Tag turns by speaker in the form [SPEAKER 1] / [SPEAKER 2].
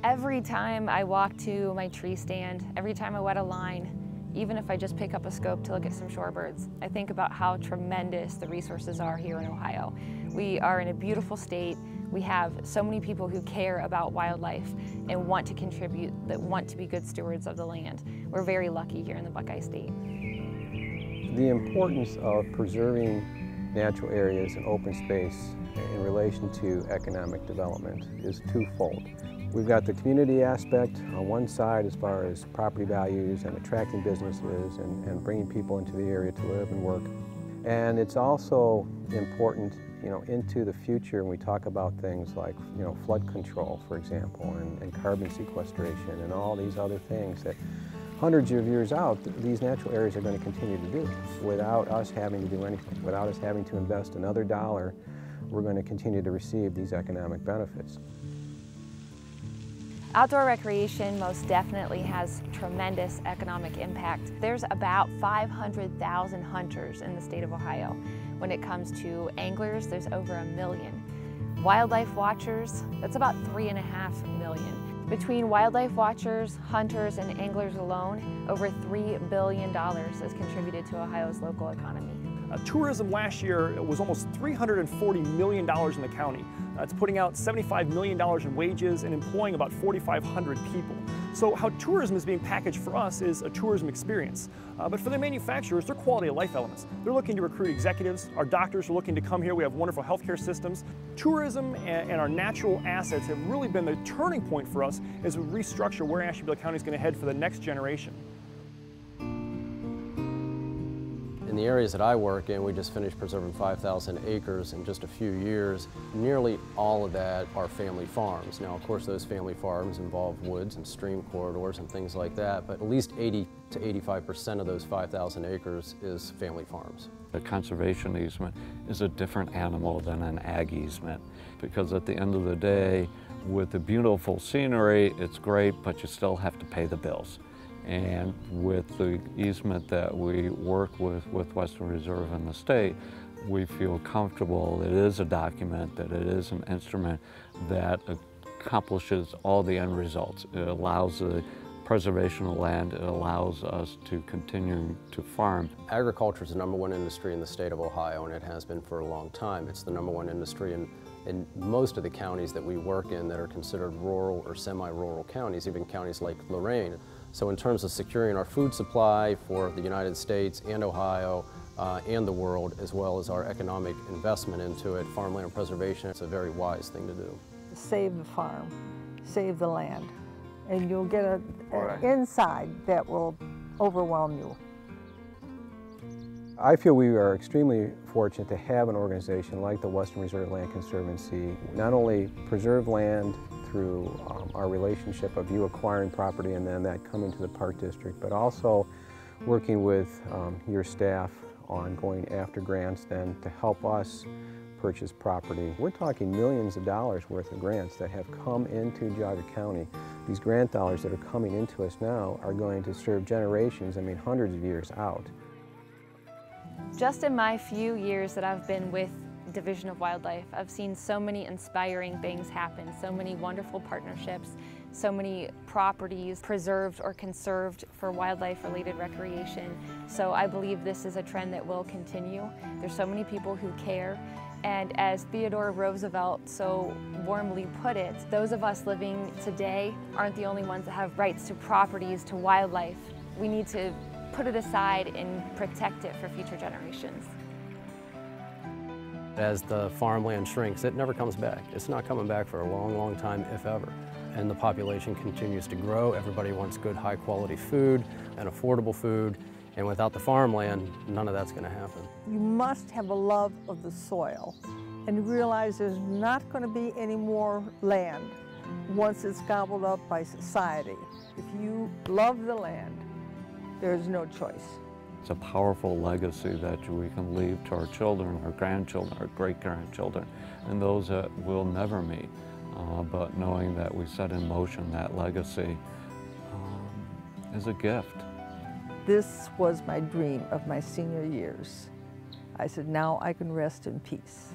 [SPEAKER 1] Every time I walk to my tree stand, every time I wet a line, even if I just pick up a scope to look at some shorebirds, I think about how tremendous the resources are here in Ohio. We are in a beautiful state. We have so many people who care about wildlife and want to contribute, that want to be good stewards of the land. We're very lucky here in the Buckeye State.
[SPEAKER 2] The importance of preserving natural areas and open space in relation to economic development is twofold. We've got the community aspect on one side as far as property values and attracting businesses and bringing people into the area to live and work. And it's also important, into the future when we talk about things like, flood control, for example, and carbon sequestration and all these other things that hundreds of years out, these natural areas are going to continue to do without us having to do anything. Without us having to invest another dollar, we're going to continue to receive these economic benefits.
[SPEAKER 1] Outdoor recreation most definitely has tremendous economic impact. There's about 500,000 hunters in the state of Ohio. When it comes to anglers, there's over 1 million. Wildlife watchers, that's about 3.5 million. Between wildlife watchers, hunters, and anglers alone, over $3 billion is contributed to Ohio's local economy.
[SPEAKER 3] Tourism last year was almost $340 million in the county. It's putting out $75 million in wages and employing about 4,500 people. So how tourism is being packaged for us is a tourism experience. But for the manufacturers, they're quality of life elements. They're looking to recruit executives. Our doctors are looking to come here. We have wonderful healthcare systems. Tourism and our natural assets have really been the turning point for us as we restructure where Ashtabula County is going to head for the next generation.
[SPEAKER 4] In the areas that I work in, we just finished preserving 5,000 acres in just a few years. Nearly all of that are family farms. Now, of course, those family farms involve woods and stream corridors and things like that, but at least 80 to 85% of those 5,000 acres is family farms.
[SPEAKER 5] A conservation easement is a different animal than an ag easement, because at the end of the day, with the beautiful scenery, it's great, but you still have to pay the bills. And with the easement that we work with Western Reserve and the state, we feel comfortable that it is a document, that it is an instrument that accomplishes all the end results. It allows the preservation of land, it allows us to continue to farm.
[SPEAKER 4] Agriculture is the #1 industry in the state of Ohio, and it has been for a long time. It's the #1 industry in most of the counties that we work in that are considered rural or semi-rural counties, even counties like Lorain. So in terms of securing our food supply for the United States and Ohio and the world, as well as our economic investment into it, farmland preservation, it's a very wise thing to do.
[SPEAKER 6] Save the farm, save the land, and you'll get an inside that will overwhelm you.
[SPEAKER 2] I feel we are extremely fortunate to have an organization like the Western Reserve Land Conservancy not only preserve land through our relationship of you acquiring property and then that coming to the Park District, but also working with your staff on going after grants then to help us purchase property. We're talking millions of dollars worth of grants that have come into Geauga County. These grant dollars that are coming into us now are going to serve generations, I mean hundreds of years out.
[SPEAKER 1] Just in my few years that I've been with Division of Wildlife, I've seen so many inspiring things happen, so many wonderful partnerships, so many properties preserved or conserved for wildlife-related recreation. So I believe this is a trend that will continue. There's so many people who care, and as Theodore Roosevelt so warmly put it, those of us living today aren't the only ones that have rights to properties, to wildlife. We need to put it aside and protect it for future generations.
[SPEAKER 4] As the farmland shrinks, it never comes back. It's not coming back for a long, long time, if ever. And the population continues to grow. Everybody wants good, high-quality food and affordable food. And without the farmland, none of that's going to happen.
[SPEAKER 6] You must have a love of the soil and realize there's not going to be any more land once it's gobbled up by society. If you love the land, there's no choice.
[SPEAKER 5] It's a powerful legacy that we can leave to our children, our grandchildren, our great-grandchildren, and those that we'll never meet. But knowing that we set in motion that legacy is a gift.
[SPEAKER 6] This was my dream of my senior years. I said, now I can rest in peace.